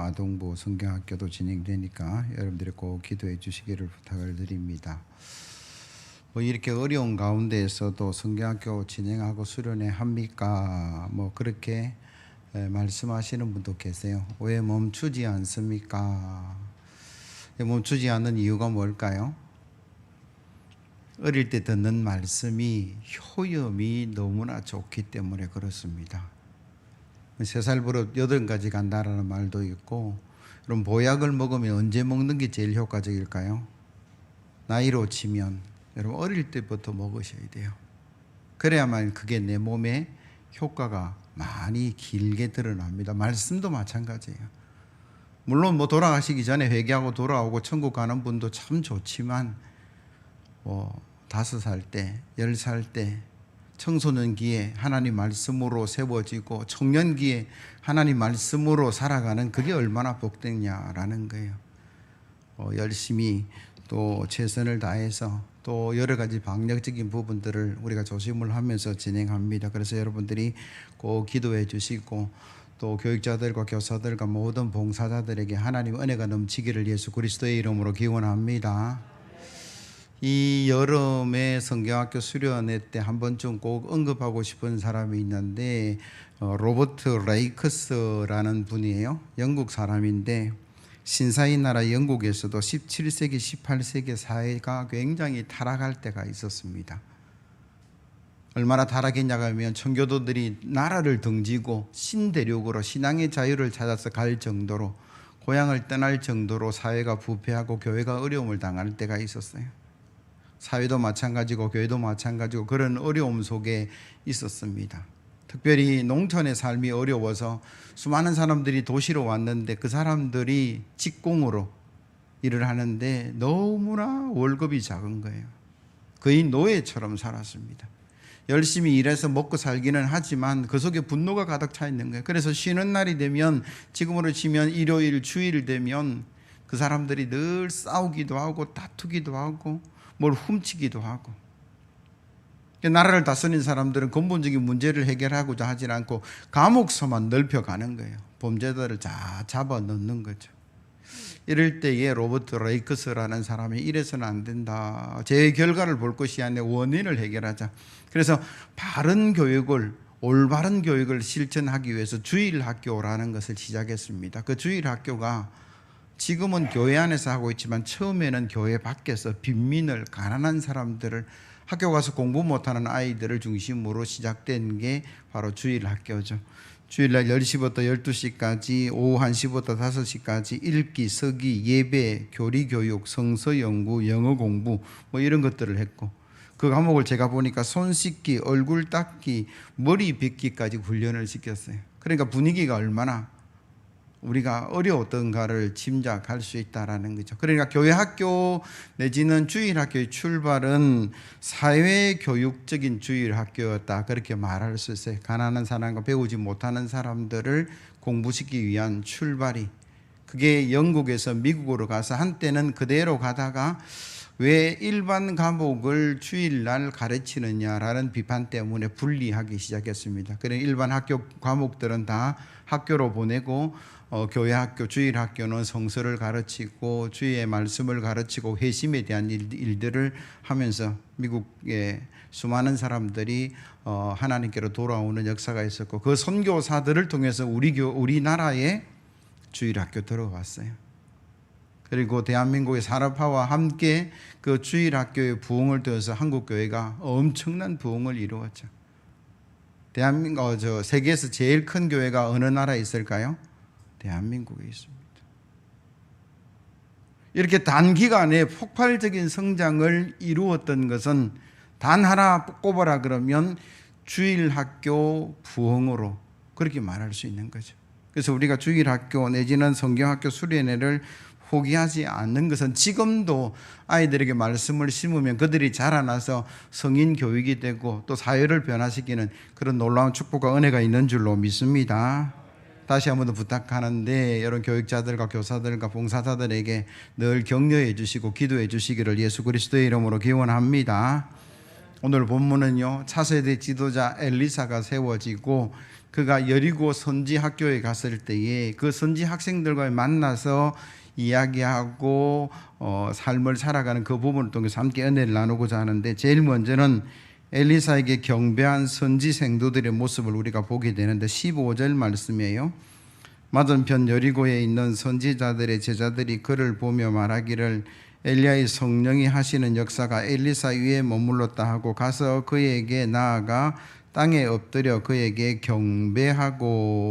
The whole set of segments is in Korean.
아동부 성경학교도 진행되니까 여러분들이 꼭 기도해 주시기를 부탁을 드립니다. 이렇게 어려운 가운데에서도 성경학교 진행하고 수련회 합니까? 그렇게 말씀하시는 분도 계세요. 왜 멈추지 않습니까? 멈추지 않는 이유가 뭘까요? 어릴 때 듣는 말씀이 효염이 너무나 좋기 때문에 그렇습니다. 3살 버릇 8가지 간다라는 말도 있고, 그럼 보약을 먹으면 언제 먹는 게 제일 효과적일까요? 나이로 치면 여러분 어릴 때부터 먹으셔야 돼요. 그래야만 그게 내 몸에 효과가 많이 길게 드러납니다. 말씀도 마찬가지예요. 물론 돌아가시기 전에 회개하고 돌아오고 천국 가는 분도 참 좋지만 5살 때, 10살 때, 청소년기에 하나님 말씀으로 세워지고 청년기에 하나님 말씀으로 살아가는 그게 얼마나 복되냐라는 거예요. 열심히 또 최선을 다해서 또 여러 가지 방역적인 부분들을 우리가 조심을 하면서 진행합니다. 그래서 여러분들이 꼭 기도해 주시고 또 교육자들과 교사들과 모든 봉사자들에게 하나님 은혜가 넘치기를 예수 그리스도의 이름으로 기원합니다. 이 여름에 성경학교 수련회 때 한 번쯤 꼭 언급하고 싶은 사람이 있는데 로버트 레이크스라는 분이에요. 영국 사람인데 신사인 나라 영국에서도 17세기, 18세기 사회가 굉장히 타락할 때가 있었습니다. 얼마나 타락했냐고 하면 청교도들이 나라를 등지고 신대륙으로 신앙의 자유를 찾아서 갈 정도로, 고향을 떠날 정도로 사회가 부패하고 교회가 어려움을 당할 때가 있었어요. 사회도 마찬가지고 교회도 마찬가지고 그런 어려움 속에 있었습니다. 특별히 농촌의 삶이 어려워서 수많은 사람들이 도시로 왔는데 그 사람들이 직공으로 일을 하는데 너무나 월급이 작은 거예요. 거의 노예처럼 살았습니다. 열심히 일해서 먹고 살기는 하지만 그 속에 분노가 가득 차 있는 거예요. 그래서 쉬는 날이 되면, 지금으로 치면 일요일, 주일 되면 그 사람들이 늘 싸우기도 하고 다투기도 하고 뭘 훔치기도 하고, 나라를 다스리는 사람들은 근본적인 문제를 해결하고자 하지 않고 감옥서만 넓혀가는 거예요. 범죄자들을 다 잡아 넣는 거죠. 이럴 때에 로버트 레이크스라는 사람이 이래서는 안 된다, 제 결과를 볼 것이 아니라 원인을 해결하자. 그래서 바른 교육을, 올바른 교육을 실천하기 위해서 주일학교라는 것을 시작했습니다. 그 주일학교가 지금은 교회 안에서 하고 있지만 처음에는 교회 밖에서 빈민을, 가난한 사람들을, 학교 가서 공부 못하는 아이들을 중심으로 시작된 게 바로 주일학교죠. 주일날 10시부터 12시까지, 오후 1시부터 5시까지 읽기, 서기, 예배, 교리교육, 성서연구, 영어 공부 이런 것들을 했고, 그 과목을 제가 보니까 손 씻기, 얼굴 닦기, 머리 빗기까지 훈련을 시켰어요. 그러니까 분위기가 얼마나 우리가 어려웠던가를 짐작할 수 있다라는 거죠. 그러니까 교회 학교 내지는 주일학교의 출발은 사회교육적인 주일학교였다, 그렇게 말할 수 있어요. 가난한 사람과 배우지 못하는 사람들을 공부시키기 위한 출발이, 그게 영국에서 미국으로 가서 한때는 그대로 가다가 왜 일반 과목을 주일날 가르치느냐라는 비판 때문에 분리하기 시작했습니다. 그래서 일반 학교 과목들은 다 학교로 보내고 교회 학교, 주일 학교는 성서를 가르치고 주의 말씀을 가르치고 회심에 대한 일들을 하면서 미국의 수많은 사람들이 하나님께로 돌아오는 역사가 있었고, 그 선교사들을 통해서 우리나라에 주일 학교 들어왔어요. 그리고 대한민국의 산업화와 함께 그 주일 학교의 부흥을 통해서 한국 교회가 엄청난 부흥을 이루었죠. 대한민국 세계에서 제일 큰 교회가 어느 나라에 있을까요? 대한민국에 있습니다. 이렇게 단기간에 폭발적인 성장을 이루었던 것은 단 하나 꼽아라 그러면 주일학교 부흥으로 그렇게 말할 수 있는 거죠. 그래서 우리가 주일학교 내지는 성경학교 수련회를 포기하지 않는 것은 지금도 아이들에게 말씀을 심으면 그들이 자라나서 성인 교육이 되고 또 사회를 변화시키는 그런 놀라운 축복과 은혜가 있는 줄로 믿습니다. 다시 한 번 더 부탁하는데, 여러분 교육자들과 교사들과 봉사자들에게 늘 격려해 주시고 기도해 주시기를 예수 그리스도의 이름으로 기원합니다. 오늘 본문은요, 차세대 지도자 엘리사가 세워지고 그가 여리고 선지 학교에 갔을 때에 그 선지 학생들과 만나서 이야기하고 삶을 살아가는 그 부분을 통해서 함께 은혜를 나누고자 하는데, 제일 먼저는 엘리사에게 경배한 선지 생도들의 모습을 우리가 보게 되는데 15절 말씀이에요. 맞은편 여리고에 있는 선지자들의 제자들이 그를 보며 말하기를 엘리야의 성령이 하시는 역사가 엘리사 위에 머물렀다 하고 가서 그에게 나아가 땅에 엎드려 그에게 경배하고.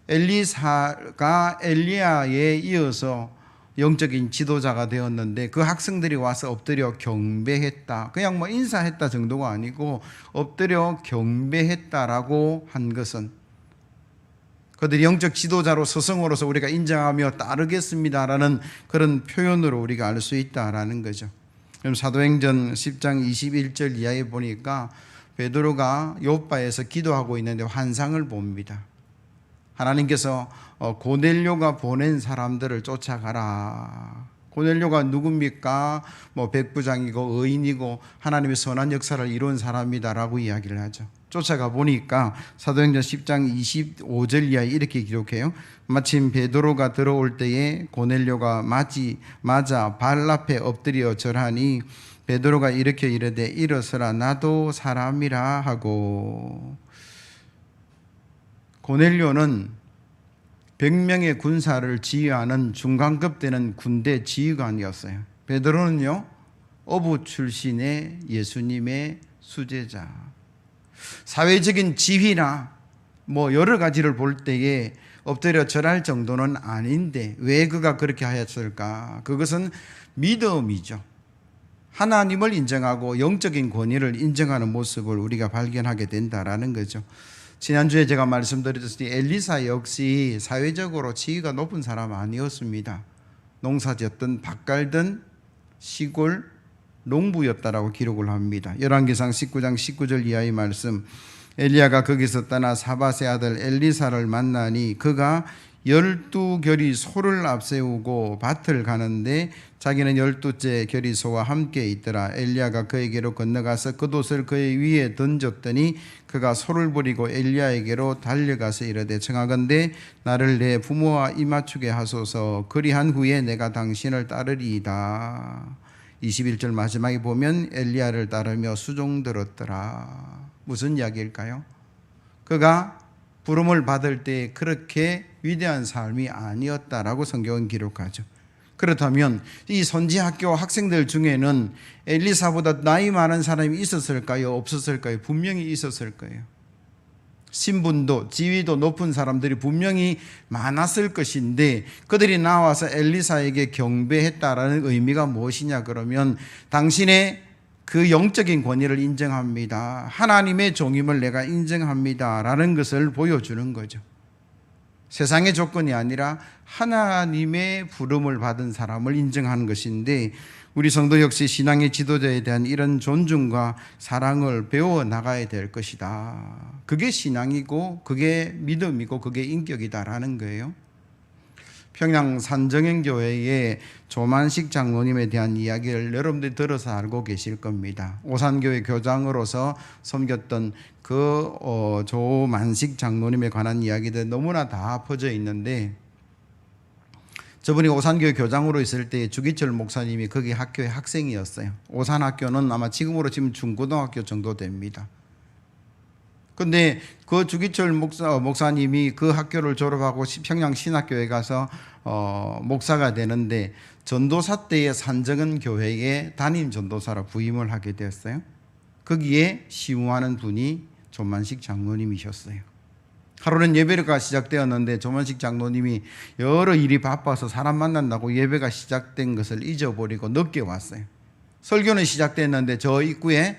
엘리사가 엘리야에 이어서 영적인 지도자가 되었는데 그 학생들이 와서 엎드려 경배했다. 그냥 뭐 인사했다 정도가 아니고 엎드려 경배했다라고 한 것은 그들이 영적 지도자로 스승으로서 우리가 인정하며 따르겠습니다라는 그런 표현으로 우리가 알 수 있다라는 거죠. 그럼 사도행전 10장 21절 이하에 보니까 베드로가 요바에서 기도하고 있는데 환상을 봅니다. 하나님께서 고넬료가 보낸 사람들을 쫓아가라. 고넬료가 누굽니까? 백부장이고 의인이고 하나님의 선한 역사를 이룬 사람이다라고 이야기를 하죠. 쫓아가 보니까 사도행전 10장 25절 이하에 이렇게 기록해요. 마침 베드로가 들어올 때에 고넬료가 맞아 발 앞에 엎드려 절하니 베드로가 일으켜 이르되 일어서라 나도 사람이라 하고. 고넬료는 100명의 군사를 지휘하는 중간급 되는 군대 지휘관이었어요. 베드로는요, 어부 출신의 예수님의 수제자. 사회적인 지휘나 여러 가지를 볼 때에 엎드려 절할 정도는 아닌데 왜 그가 그렇게 하였을까? 그것은 믿음이죠. 하나님을 인정하고 영적인 권위를 인정하는 모습을 우리가 발견하게 된다라는 거죠. 지난주에 제가 말씀드렸듯이 엘리사 역시 사회적으로 지위가 높은 사람 아니었습니다. 농사짓던 밭 갈던 시골 농부였다라고 기록을 합니다. 열왕기상 19장 19절 이하의 말씀. 엘리야가 거기서 떠나 사밧의 아들 엘리사를 만나니 그가 12결의 소를 앞세우고 밭을 가는데 자기는 12째 결의 소와 함께 있더라. 엘리야가 그에게로 건너가서 겉옷을 그의 위에 던졌더니 그가 소를 버리고 엘리야에게로 달려가서 이르되 청하건대 나를 내 부모와 이맞추게 하소서. 그리한 후에 내가 당신을 따르리이다. 21절 마지막에 보면 엘리야를 따르며 수종들었더라. 무슨 이야기일까요? 그가 부름을 받을 때 그렇게 위대한 삶이 아니었다라고 성경은 기록하죠. 그렇다면 이 선지학교 학생들 중에는 엘리사보다 나이 많은 사람이 있었을까요? 없었을까요? 분명히 있었을 거예요. 신분도 지위도 높은 사람들이 분명히 많았을 것인데 그들이 나와서 엘리사에게 경배했다라는 의미가 무엇이냐 그러면 당신의 그 영적인 권위를 인정합니다. 하나님의 종임을 내가 인정합니다. 라는 것을 보여주는 거죠. 세상의 조건이 아니라 하나님의 부름을 받은 사람을 인정하는 것인데 우리 성도 역시 신앙의 지도자에 대한 이런 존중과 사랑을 배워 나가야 될 것이다. 그게 신앙이고 그게 믿음이고 그게 인격이다라는 거예요. 평양 산정행교회의 조만식 장로님에 대한 이야기를 여러분들이 들어서 알고 계실 겁니다. 오산교회 교장으로서 섬겼던 그 조만식 장로님에 관한 이야기들 너무나 다 퍼져 있는데 저분이 오산교회 교장으로 있을 때 주기철 목사님이 거기 학교의 학생이었어요. 오산학교는 아마 지금으로 치면 중고등학교 정도 됩니다. 근데 그 주기철 목사님이 그 학교를 졸업하고 평양 신학교에 가서 목사가 되는데 전도사 때의 산정은 교회에 담임 전도사로 부임을 하게 되었어요. 거기에 시무하는 분이 조만식 장로님이셨어요. 하루는 예배가 시작되었는데 조만식 장로님이 여러 일이 바빠서 사람 만난다고 예배가 시작된 것을 잊어버리고 늦게 왔어요. 설교는 시작됐는데 저 입구에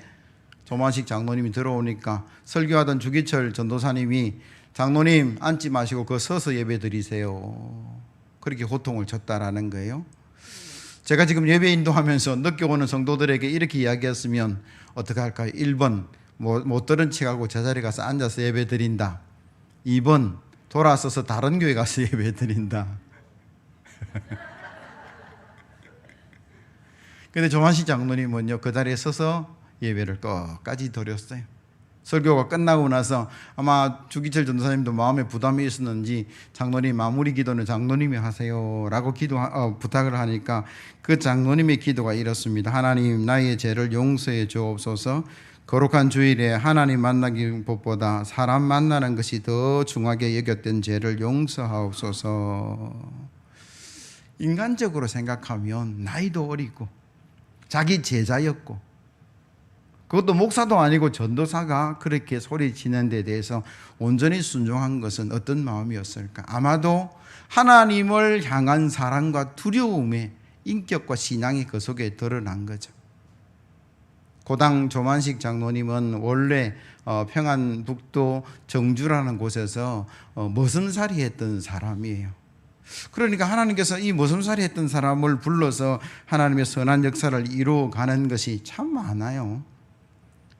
조만식 장로님이 들어오니까 설교하던 주기철 전도사님이 장로님 앉지 마시고 그 서서 예배 드리세요. 그렇게 호통을 쳤다라는 거예요. 제가 지금 예배 인도하면서 늦게 오는 성도들에게 이렇게 이야기했으면 어떻게 할까요? 1번 못 들은 척하고 제자리에 가서 앉아서 예배 드린다. 2번 돌아서서 다른 교회 가서 예배 드린다. 근데 조만식 장로님은요 그 자리에 서서 예배를 끝까지 드렸어요. 설교가 끝나고 나서 아마 주기철 전도사님도 마음에 부담이 있었는지 장로님 마무리 기도는 장로님이 하세요라고 부탁을 하니까 그 장로님의 기도가 이렇습니다. 하나님, 나의 죄를 용서해 주옵소서. 거룩한 주일에 하나님 만나기 것보다 사람 만나는 것이 더 중하게 여겼던 죄를 용서하옵소서. 인간적으로 생각하면 나이도 어리고 자기 제자였고 그것도 목사도 아니고 전도사가 그렇게 소리치는 데 대해서 온전히 순종한 것은 어떤 마음이었을까? 아마도 하나님을 향한 사랑과 두려움의 인격과 신앙이 그 속에 드러난 거죠. 고당 조만식 장로님은 원래 평안북도 정주라는 곳에서 머슴살이 했던 사람이에요. 그러니까 하나님께서 이 머슴살이 했던 사람을 불러서 하나님의 선한 역사를 이루어가는 것이 참 많아요.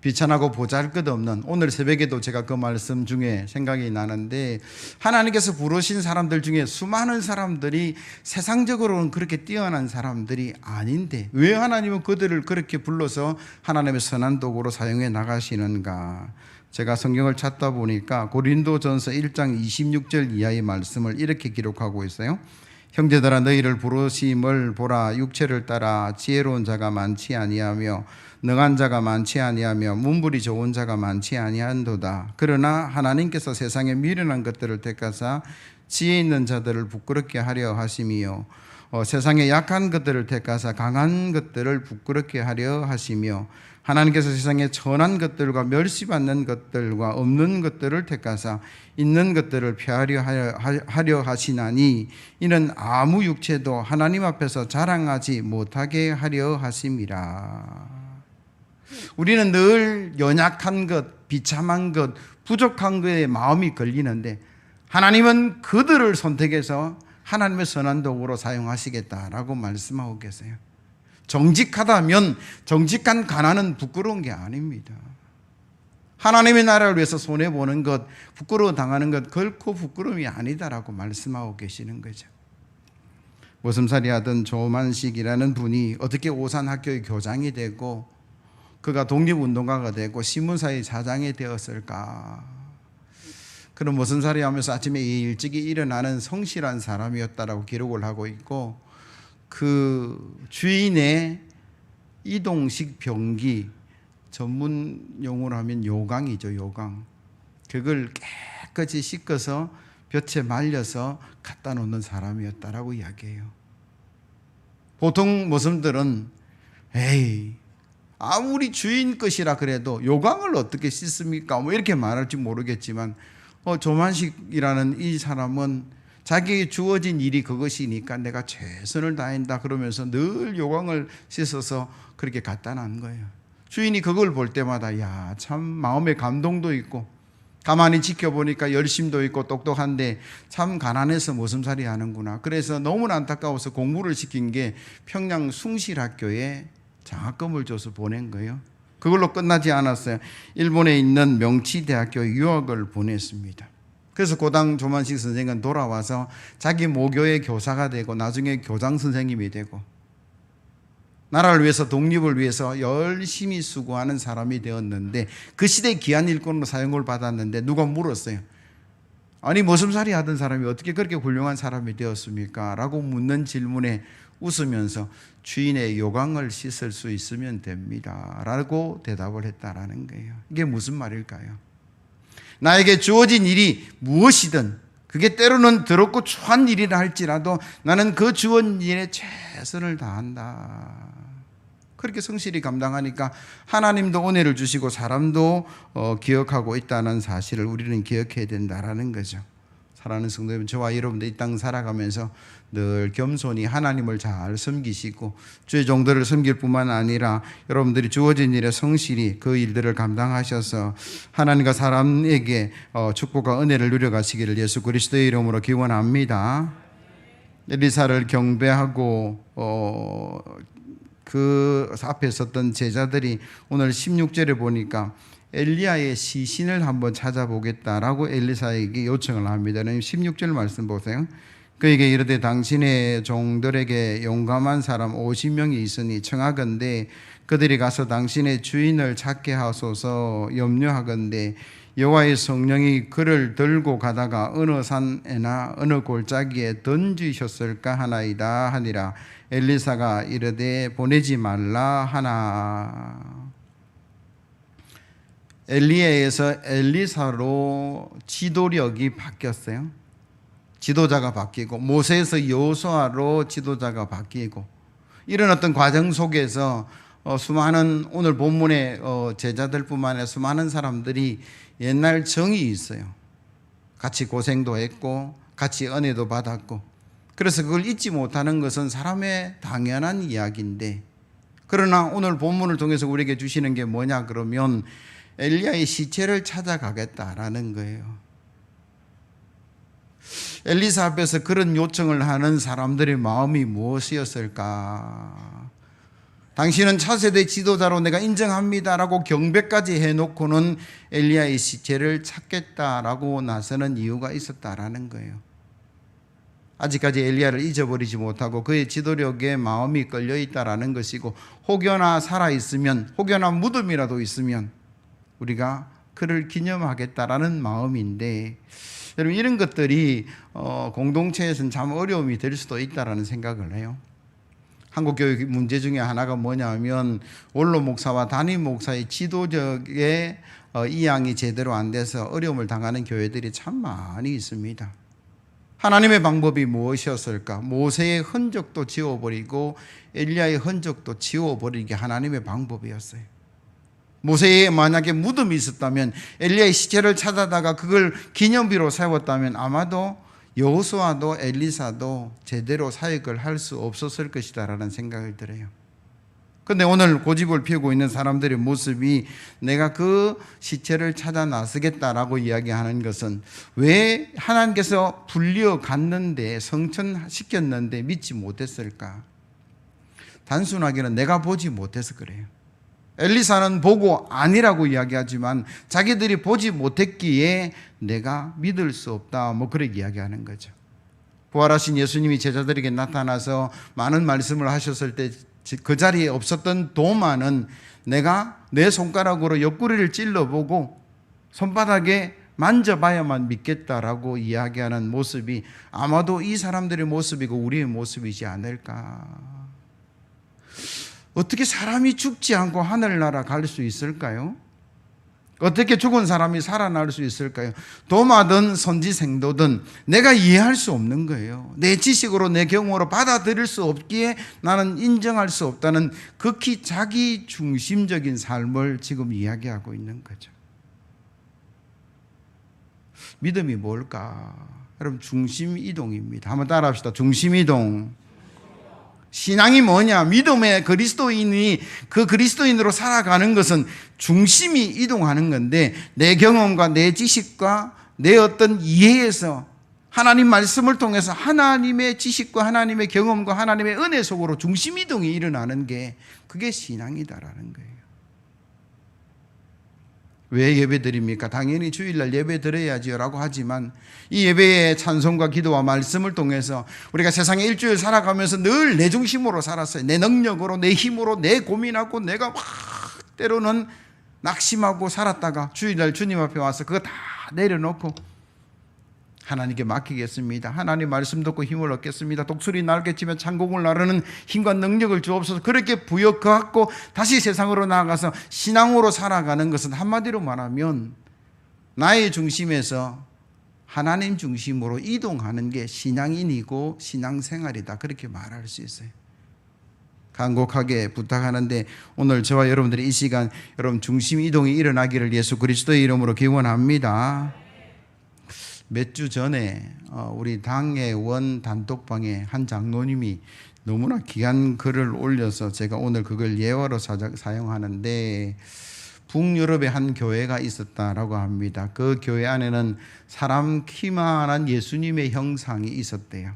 비천하고 보잘것없는, 오늘 새벽에도 제가 그 말씀 중에 생각이 나는데, 하나님께서 부르신 사람들 중에 수많은 사람들이 세상적으로는 그렇게 뛰어난 사람들이 아닌데 왜 하나님은 그들을 그렇게 불러서 하나님의 선한 도구로 사용해 나가시는가? 제가 성경을 찾다 보니까 고린도전서 1장 26절 이하의 말씀을 이렇게 기록하고 있어요. 형제들아, 너희를 부르심을 보라. 육체를 따라 지혜로운 자가 많지 아니하며 능한 자가 많지 아니하며 문불이 좋은 자가 많지 아니한도다. 그러나 하나님께서 세상에 미련한 것들을 택하사 지혜 있는 자들을 부끄럽게 하려 하심이요 세상에 약한 것들을 택하사 강한 것들을 부끄럽게 하려 하시며 하나님께서 세상에 천한 것들과 멸시받는 것들과 없는 것들을 택하사 있는 것들을 폐하려 하려 하시나니 이는 아무 육체도 하나님 앞에서 자랑하지 못하게 하려 하심이라. 우리는 늘 연약한 것, 비참한 것, 부족한 것에 마음이 걸리는데 하나님은 그들을 선택해서 하나님의 선한 도구로 사용하시겠다라고 말씀하고 계세요. 정직하다면 정직한 가난은 부끄러운 게 아닙니다. 하나님의 나라를 위해서 손해보는 것, 부끄러워 당하는 것 결코 부끄러움이 아니다라고 말씀하고 계시는 거죠. 머슴살이 하던 조만식이라는 분이 어떻게 오산학교의 교장이 되고 그가 독립운동가가 되고 신문사의 사장이 되었을까? 그런 머슴살이 하면서 아침에 일찍이 일어나는 성실한 사람이었다라고 기록을 하고 있고, 그 주인의 이동식 병기, 전문 용어로 하면 요강이죠. 요강. 그걸 깨끗이 씻어서 볕에 말려서 갖다 놓는 사람이었다라고 이야기해요. 보통 머슴들은 에이, 아무리 주인 것이라 그래도 요강을 어떻게 씻습니까? 뭐 이렇게 말할지 모르겠지만 조만식이라는 이 사람은 자기에게 주어진 일이 그것이니까 내가 최선을 다한다 그러면서 늘 요강을 씻어서 그렇게 갖다 놓은 거예요. 주인이 그걸 볼 때마다 야, 참 마음에 감동도 있고 가만히 지켜보니까 열심도 있고 똑똑한데 참 가난해서 머슴살이 하는구나. 그래서 너무나 안타까워서 공부를 시킨 게 평양 숭실학교에 장학금을 줘서 보낸 거예요. 그걸로 끝나지 않았어요. 일본에 있는 명치대학교에 유학을 보냈습니다. 그래서 고당 조만식 선생은 돌아와서 자기 모교의 교사가 되고 나중에 교장 선생님이 되고 나라를 위해서, 독립을 위해서 열심히 수고하는 사람이 되었는데 그 시대의 귀한 일꾼으로 사용을 받았는데 누가 물었어요. 아니, 머슴살이 하던 사람이 어떻게 그렇게 훌륭한 사람이 되었습니까? 라고 묻는 질문에 웃으면서 주인의 요강을 씻을 수 있으면 됩니다 라고 대답을 했다라는 거예요. 이게 무슨 말일까요? 나에게 주어진 일이 무엇이든 그게 때로는 더럽고 추한 일이라 할지라도 나는 그 주어진 일에 최선을 다한다. 그렇게 성실히 감당하니까 하나님도 은혜를 주시고 사람도 기억하고 있다는 사실을 우리는 기억해야 된다라는 거죠. 사랑하는 성도 여러분, 저와 여러분들 이 땅 살아가면서 늘 겸손히 하나님을 잘 섬기시고 주의 종들을 섬길 뿐만 아니라 여러분들이 주어진 일에 성실히 그 일들을 감당하셔서 하나님과 사람에게 축복과 은혜를 누려가시기를 예수 그리스도의 이름으로 기원합니다. 엘리사를 경배하고 그 앞에 섰던 제자들이 오늘 16절에 보니까 엘리야의 시신을 한번 찾아보겠다라고 엘리사에게 요청을 합니다. 16절 말씀 보세요. 그에게 이르되 당신의 종들에게 용감한 사람 50명이 있으니 청하건대 그들이 가서 당신의 주인을 찾게 하소서. 염려하건대 여호와의 성령이 그를 들고 가다가 어느 산에나 어느 골짜기에 던지셨을까 하나이다 하니라. 엘리사가 이르되 보내지 말라 하나. 엘리야에서 엘리사로 지도력이 바뀌었어요. 지도자가 바뀌고, 모세에서 여호수아로 지도자가 바뀌고, 이런 어떤 과정 속에서 수많은 오늘 본문의 제자들뿐만 아니라 수많은 사람들이 옛날 정이 있어요. 같이 고생도 했고 같이 은혜도 받았고, 그래서 그걸 잊지 못하는 것은 사람의 당연한 이야기인데, 그러나 오늘 본문을 통해서 우리에게 주시는 게 뭐냐 그러면 엘리야의 시체를 찾아가겠다라는 거예요. 엘리사 앞에서 그런 요청을 하는 사람들의 마음이 무엇이었을까? 당신은 차세대 지도자로 내가 인정합니다라고 경배까지 해놓고는 엘리야의 시체를 찾겠다라고 나서는 이유가 있었다라는 거예요. 아직까지 엘리야를 잊어버리지 못하고 그의 지도력에 마음이 끌려있다라는 것이고, 혹여나 살아있으면, 혹여나 무덤이라도 있으면 우리가 그를 기념하겠다라는 마음인데, 여러분 이런 것들이 공동체에서는 참 어려움이 될 수도 있다라는 생각을 해요. 한국 교육 문제 중에 하나가 뭐냐면 원로 목사와 담임 목사의 지도적의 이양이 제대로 안 돼서 어려움을 당하는 교회들이 참 많이 있습니다. 하나님의 방법이 무엇이었을까? 모세의 흔적도 지워버리고 엘리야의 흔적도 지워버리기 하나님의 방법이었어요. 모세에 만약에 무덤이 있었다면, 엘리야의 시체를 찾아다가 그걸 기념비로 세웠다면 아마도 여호수아도 엘리사도 제대로 사역을 할 수 없었을 것이다라는 생각을 들어요. 그런데 오늘 고집을 피우고 있는 사람들의 모습이 내가 그 시체를 찾아 나서겠다라고 이야기하는 것은, 왜 하나님께서 불려 갔는데 성천시켰는데 믿지 못했을까? 단순하게는 내가 보지 못해서 그래요. 엘리사는 보고 아니라고 이야기하지만 자기들이 보지 못했기에 내가 믿을 수 없다, 그렇게 이야기하는 거죠. 부활하신 예수님이 제자들에게 나타나서 많은 말씀을 하셨을 때 그 자리에 없었던 도마는 내가 내 손가락으로 옆구리를 찔러보고 손바닥에 만져봐야만 믿겠다라고 이야기하는 모습이 아마도 이 사람들의 모습이고 우리의 모습이지 않을까. 어떻게 사람이 죽지 않고 하늘나라 갈 수 있을까요? 어떻게 죽은 사람이 살아날 수 있을까요? 도마든 선지생도든 내가 이해할 수 없는 거예요. 내 지식으로 내 경험으로 받아들일 수 없기에 나는 인정할 수 없다는 극히 자기 중심적인 삶을 지금 이야기하고 있는 거죠. 믿음이 뭘까? 여러분, 중심 이동입니다. 한번 따라 합시다. 중심 이동. 신앙이 뭐냐? 믿음의 그리스도인이 그 그리스도인으로 살아가는 것은 중심이 이동하는 건데, 내 경험과 내 지식과 내 어떤 이해에서 하나님 말씀을 통해서 하나님의 지식과 하나님의 경험과 하나님의 은혜 속으로 중심 이동이 일어나는 게 그게 신앙이다라는 거예요. 왜 예배 드립니까? 당연히 주일날 예배 드려야지요 라고 하지만, 이 예배의 찬송과 기도와 말씀을 통해서 우리가 세상에 일주일 살아가면서 늘 내 중심으로 살았어요. 내 능력으로, 내 힘으로, 내 고민하고 내가 막 때로는 낙심하고 살았다가 주일날 주님 앞에 와서 그거 다 내려놓고 하나님께 맡기겠습니다. 하나님 말씀 듣고 힘을 얻겠습니다. 독수리 날개치며 창공을 나르는 힘과 능력을 주옵소서. 그렇게 부여갖고 다시 세상으로 나아가서 신앙으로 살아가는 것은 한마디로 말하면 나의 중심에서 하나님 중심으로 이동하는 게 신앙인이고 신앙생활이다, 그렇게 말할 수 있어요. 간곡하게 부탁하는데 오늘 저와 여러분들이 이 시간 여러분 중심 이동이 일어나기를 예수 그리스도의 이름으로 기원합니다. 몇 주 전에 우리 당회원 단톡방에 한 장로님이 너무나 귀한 글을 올려서 제가 오늘 그걸 예화로 사용하는데, 북유럽의 한 교회가 있었다라고 합니다. 그 교회 안에는 사람 키만한 예수님의 형상이 있었대요.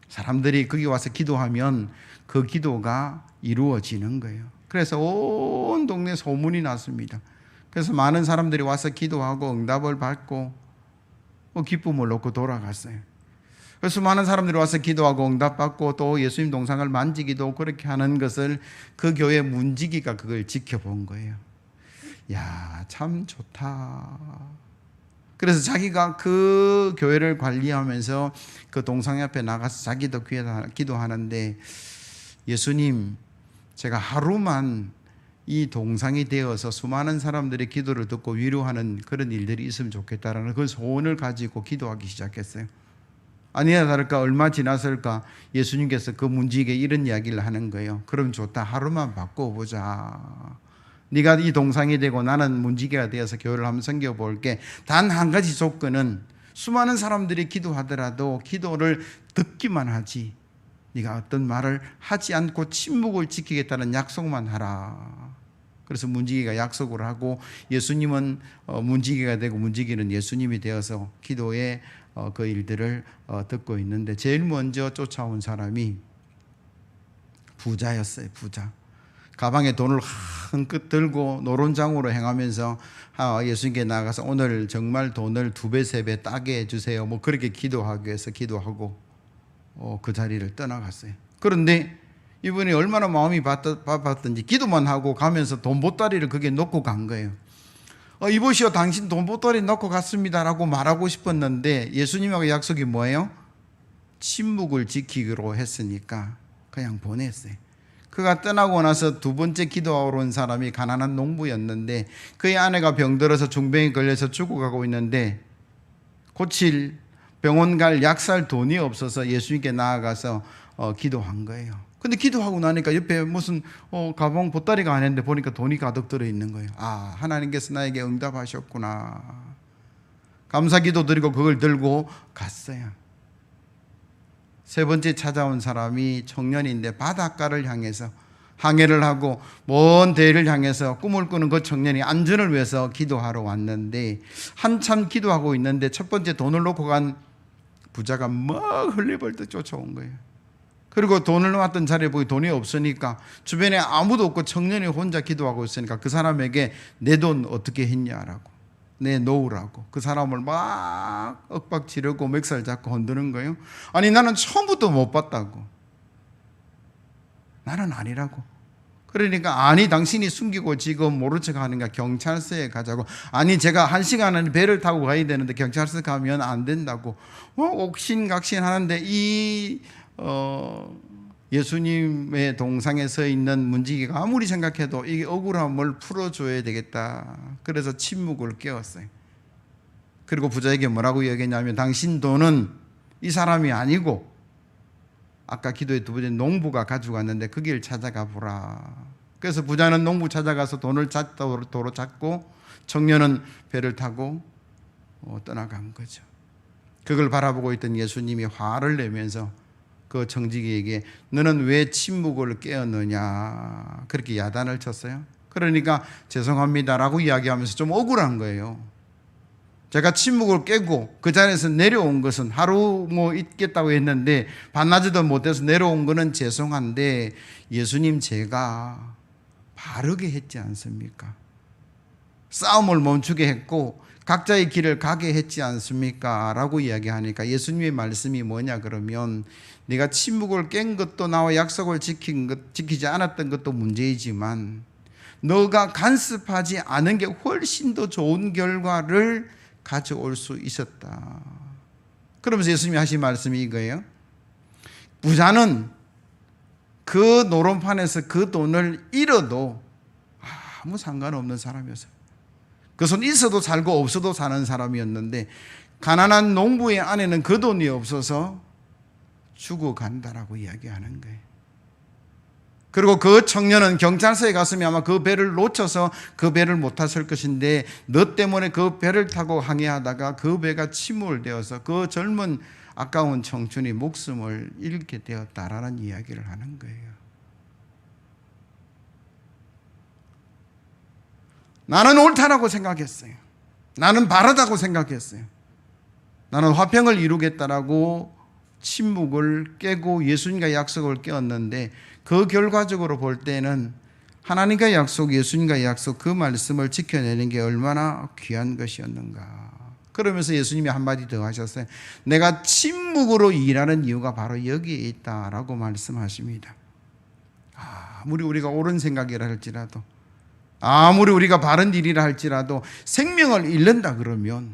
사람들이 거기 와서 기도하면 그 기도가 이루어지는 거예요. 그래서 온 동네 소문이 났습니다. 그래서 많은 사람들이 와서 기도하고 응답을 받고 기쁨을 얻고 돌아갔어요. 그래서 많은 사람들이 와서 기도하고 응답받고 또 예수님 동상을 만지기도 그렇게 하는 것을 그 교회 문지기가 그걸 지켜본 거예요. 야, 참 좋다. 그래서 자기가 그 교회를 관리하면서 그 동상 앞에 나가서 자기도 기도하는데, 예수님, 제가 하루만 이 동상이 되어서 수많은 사람들의 기도를 듣고 위로하는 그런 일들이 있으면 좋겠다라는 그 소원을 가지고 기도하기 시작했어요. 아니나 다를까 얼마 지났을까 예수님께서 그 문지기에게 이런 이야기를 하는 거예요. 그럼 좋다, 하루만 바꿔보자. 네가 이 동상이 되고 나는 문지기가 되어서 교회를 한번 섬겨볼게. 단 한 가지 조건은 수많은 사람들이 기도하더라도 기도를 듣기만 하지 네가 어떤 말을 하지 않고 침묵을 지키겠다는 약속만 하라. 그래서 문지기가 약속을 하고, 예수님은 문지기가 되고 문지기는 예수님이 되어서 기도의 그 일들을 듣고 있는데, 제일 먼저 쫓아온 사람이 부자였어요. 부자. 가방에 돈을 한끗 들고 노론장으로 행하면서 예수님께 나가서 오늘 정말 돈을 2배, 3배 따게 해주세요. 뭐 그렇게 기도하기 위해서 기도하고 그 자리를 떠나갔어요. 그런데 이분이 얼마나 마음이 바빴던지 기도만 하고 가면서 돈 보따리를 거기에 놓고 간 거예요. 이보시오, 당신 돈 보따리 놓고 갔습니다라고 말하고 싶었는데 예수님하고 약속이 뭐예요? 침묵을 지키기로 했으니까 그냥 보냈어요. 그가 떠나고 나서 두 번째 기도하러 온 사람이 가난한 농부였는데, 그의 아내가 병들어서 중병에 걸려서 죽어가고 있는데 고칠 병원 갈 약 살 돈이 없어서 예수님께 나아가서 기도한 거예요. 근데 기도하고 나니까 옆에 무슨 가방 보따리가 아닌데 보니까 돈이 가득 들어있는 거예요. 아, 하나님께서 나에게 응답하셨구나. 감사기도 드리고 그걸 들고 갔어요. 세 번째 찾아온 사람이 청년인데 바닷가를 향해서 항해를 하고 먼 대를 향해서 꿈을 꾸는 그 청년이 안전을 위해서 기도하러 왔는데, 한참 기도하고 있는데 첫 번째 돈을 놓고 간 부자가 막 흘리벌떡 쫓아온 거예요. 그리고 돈을 놓았던 자리에 보니 돈이 없으니까 주변에 아무도 없고 청년이 혼자 기도하고 있으니까 그 사람에게 내 돈 어떻게 했냐라고, 내놓으라고 그 사람을 막 윽박지르고 멱살 잡고 흔드는 거예요. 아니, 나는 처음부터 못 봤다고. 나는 아니라고. 그러니까, 아니, 당신이 숨기고 지금 모른 척 하는가, 경찰서에 가자고. 아니, 제가 1시간은 배를 타고 가야 되는데 경찰서 가면 안 된다고. 옥신각신 하는데 이 예수님의 동상에 서 있는 문지기가 아무리 생각해도 이게 억울함을 풀어줘야 되겠다. 그래서 침묵을 깨웠어요. 그리고 부자에게 뭐라고 얘기했냐면, 당신 돈은 이 사람이 아니고 아까 기도의 두 번째 농부가 가져갔는데 그 길 찾아가 보라. 그래서 부자는 농부 찾아가서 돈을 도로 찾고, 청년은 배를 타고 떠나간 거죠. 그걸 바라보고 있던 예수님이 화를 내면서 그 청지기에게 너는 왜 침묵을 깨었느냐, 그렇게 야단을 쳤어요. 그러니까 죄송합니다라고 이야기하면서 좀 억울한 거예요. 제가 침묵을 깨고 그 자리에서 내려온 것은 하루 있겠다고 했는데 반나절도 못해서 내려온 거는 죄송한데, 예수님, 제가 바르게 했지 않습니까? 싸움을 멈추게 했고 각자의 길을 가게 했지 않습니까? 라고 이야기하니까 예수님의 말씀이 뭐냐 그러면, 네가 침묵을 깬 것도 나와 약속을 지키지 않았던 것도 문제이지만 너가 간섭하지 않은 게 훨씬 더 좋은 결과를 가져올 수 있었다. 그러면서 예수님이 하신 말씀이 이거예요. 부자는 그 노름판에서 그 돈을 잃어도 아무 상관없는 사람이었어요. 그것은 있어도 살고 없어도 사는 사람이었는데, 가난한 농부의 아내는 그 돈이 없어서 죽어간다라고 이야기하는 거예요. 그리고 그 청년은 경찰서에 갔으면 아마 그 배를 놓쳐서 그 배를 못 탔을 것인데, 너 때문에 그 배를 타고 항해하다가 그 배가 침몰되어서 그 젊은 아까운 청춘이 목숨을 잃게 되었다라는 이야기를 하는 거예요. 나는 옳다라고 생각했어요. 나는 바르다고 생각했어요. 나는 화평을 이루겠다라고 침묵을 깨고 예수님과 약속을 깨었는데, 그 결과적으로 볼 때는 하나님과 약속, 예수님과 약속, 그 말씀을 지켜내는 게 얼마나 귀한 것이었는가. 그러면서 예수님이 한마디 더 하셨어요. 내가 침묵으로 일하는 이유가 바로 여기에 있다라고 말씀하십니다. 아무리 우리가 옳은 생각이라 할지라도, 아무리 우리가 바른 일이라 할지라도 생명을 잃는다 그러면,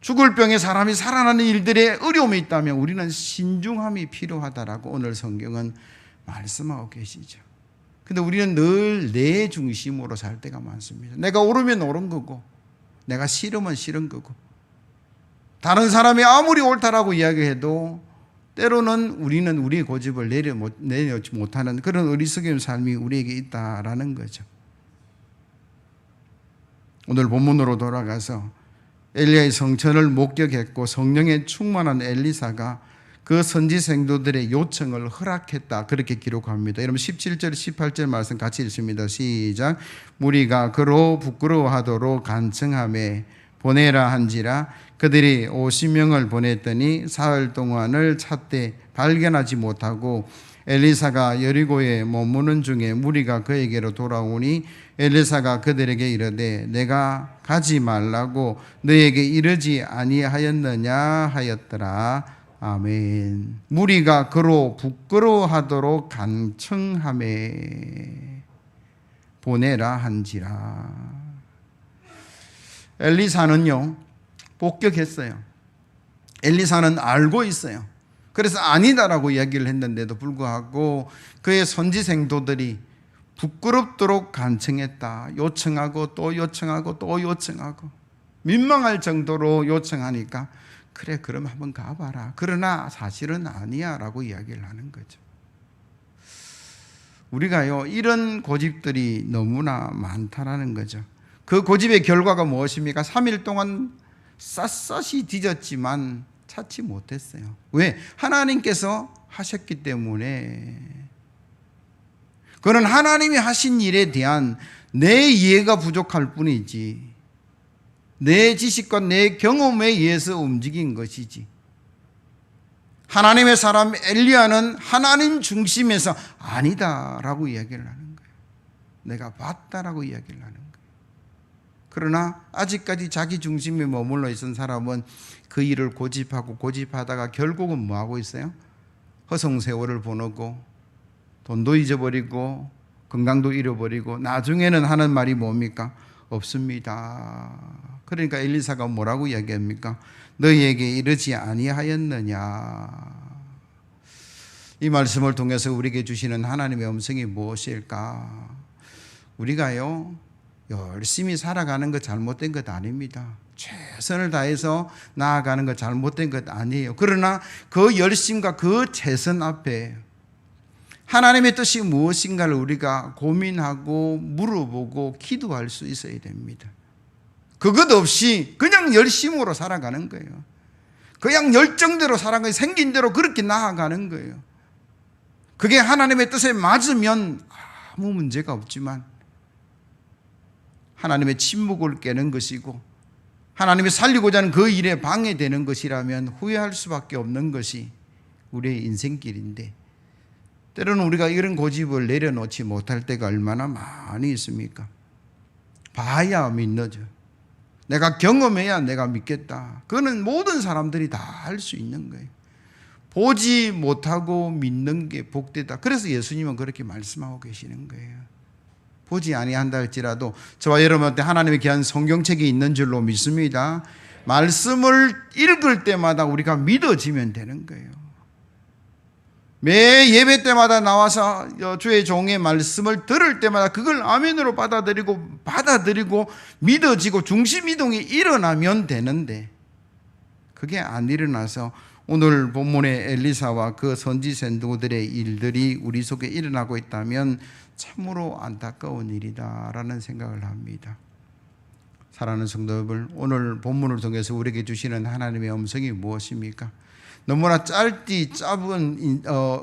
죽을 병에 사람이 살아나는 일들에 어려움이 있다면 우리는 신중함이 필요하다라고 오늘 성경은 말씀하고 계시죠. 근데 우리는 늘 내 중심으로 살 때가 많습니다. 내가 옳으면 옳은 거고, 내가 싫으면 싫은 거고, 다른 사람이 아무리 옳다라고 이야기해도 때로는 우리는 우리의 고집을 내려놓지 못하는 그런 어리석은 삶이 우리에게 있다라는 거죠. 오늘 본문으로 돌아가서 엘리야의 성천을 목격했고 성령에 충만한 엘리사가 그 선지 생도들의 요청을 허락했다, 그렇게 기록합니다. 여러분 17절 18절 말씀 같이 읽습니다. 시작. 무리가 그로 부끄러워하도록 간청하매 보내라 한지라 그들이 50명을 보냈더니 사흘 동안을 찾되 발견하지 못하고 엘리사가 여리고에 머무는 중에 무리가 그에게로 돌아오니 엘리사가 그들에게 이르되 내가 가지 말라고 너에게 이르지 아니하였느냐 하였더라. 아멘. 무리가 그로 부끄러워하도록 간청하매 보내라 한지라. 엘리사는요 복격했어요. 엘리사는 알고 있어요. 그래서 아니다라고 이야기를 했는데도 불구하고 그의 선지 생도들이 부끄럽도록 간청했다. 요청하고 또 요청하고 또 요청하고 민망할 정도로 요청하니까 그래 그럼 한번 가봐라. 그러나 사실은 아니야 라고 이야기를 하는 거죠. 우리가요 이런 고집들이 너무나 많다라는 거죠. 그 고집의 결과가 무엇입니까? 3일 동안 샅샅이 뒤졌지만 찾지 못했어요. 왜? 하나님께서 하셨기 때문에. 그는 하나님이 하신 일에 대한 내 이해가 부족할 뿐이지 내 지식과 내 경험에 의해서 움직인 것이지. 하나님의 사람 엘리야는 하나님 중심에서 아니다라고 이야기를 하는 거예요. 내가 봤다라고 이야기를 하는 거예요. 그러나 아직까지 자기 중심에 머물러 있은 사람은 그 일을 고집하고 고집하다가 결국은 뭐하고 있어요? 허송세월을 보내고 돈도 잊어버리고 건강도 잃어버리고 나중에는 하는 말이 뭡니까? 없습니다. 그러니까 엘리사가 뭐라고 이야기합니까? 너희에게 이르지 아니하였느냐. 이 말씀을 통해서 우리에게 주시는 하나님의 음성이 무엇일까? 우리가요 열심히 살아가는 것 잘못된 것 아닙니다. 최선을 다해서 나아가는 것 잘못된 것 아니에요. 그러나 그 열심과 그 최선 앞에 하나님의 뜻이 무엇인가를 우리가 고민하고 물어보고 기도할 수 있어야 됩니다. 그것 없이 그냥 열심으로 살아가는 거예요. 그냥 열정대로 살아가는 거예요. 생긴 대로 그렇게 나아가는 거예요. 그게 하나님의 뜻에 맞으면 아무 문제가 없지만 하나님의 침묵을 깨는 것이고 하나님이 살리고자 하는 그 일에 방해되는 것이라면 후회할 수밖에 없는 것이 우리의 인생길인데, 때로는 우리가 이런 고집을 내려놓지 못할 때가 얼마나 많이 있습니까? 봐야 믿는죠. 내가 경험해야 내가 믿겠다. 그거는 모든 사람들이 다 할 수 있는 거예요. 보지 못하고 믿는 게 복되다. 그래서 예수님은 그렇게 말씀하고 계시는 거예요. 보지 아니한다 할지라도 저와 여러분한테 하나님의 귀한 성경책이 있는 줄로 믿습니다. 말씀을 읽을 때마다 우리가 믿어지면 되는 거예요. 매 예배 때마다 나와서 주의 종의 말씀을 들을 때마다 그걸 아멘으로 받아들이고 믿어지고 중심 이동이 일어나면 되는데, 그게 안 일어나서 오늘 본문의 엘리사와 그 선지 선도들의 일들이 우리 속에 일어나고 있다면 참으로 안타까운 일이다라는 생각을 합니다. 사랑하는 성도 여러분, 오늘 본문을 통해서 우리에게 주시는 하나님의 음성이 무엇입니까? 너무나 짧은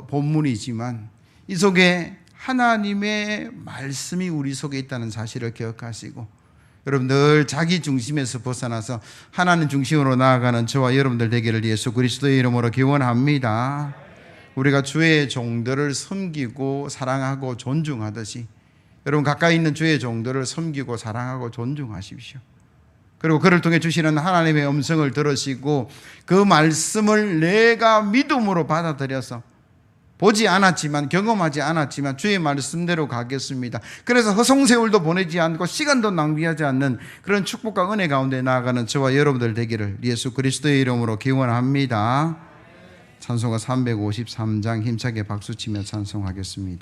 본문이지만 이 속에 하나님의 말씀이 우리 속에 있다는 사실을 기억하시고, 여러분 늘 자기 중심에서 벗어나서 하나님 중심으로 나아가는 저와 여러분들 되기를 예수 그리스도의 이름으로 기원합니다. 우리가 주의 종들을 섬기고 사랑하고 존중하듯이 여러분 가까이 있는 주의 종들을 섬기고 사랑하고 존중하십시오. 그리고 그를 통해 주시는 하나님의 음성을 들으시고 그 말씀을 내가 믿음으로 받아들여서 보지 않았지만 경험하지 않았지만 주의 말씀대로 가겠습니다. 그래서 허송세월도 보내지 않고 시간도 낭비하지 않는 그런 축복과 은혜 가운데 나아가는 저와 여러분들 되기를 예수 그리스도의 이름으로 기원합니다. 찬송가 353장 힘차게 박수치며 찬송하겠습니다.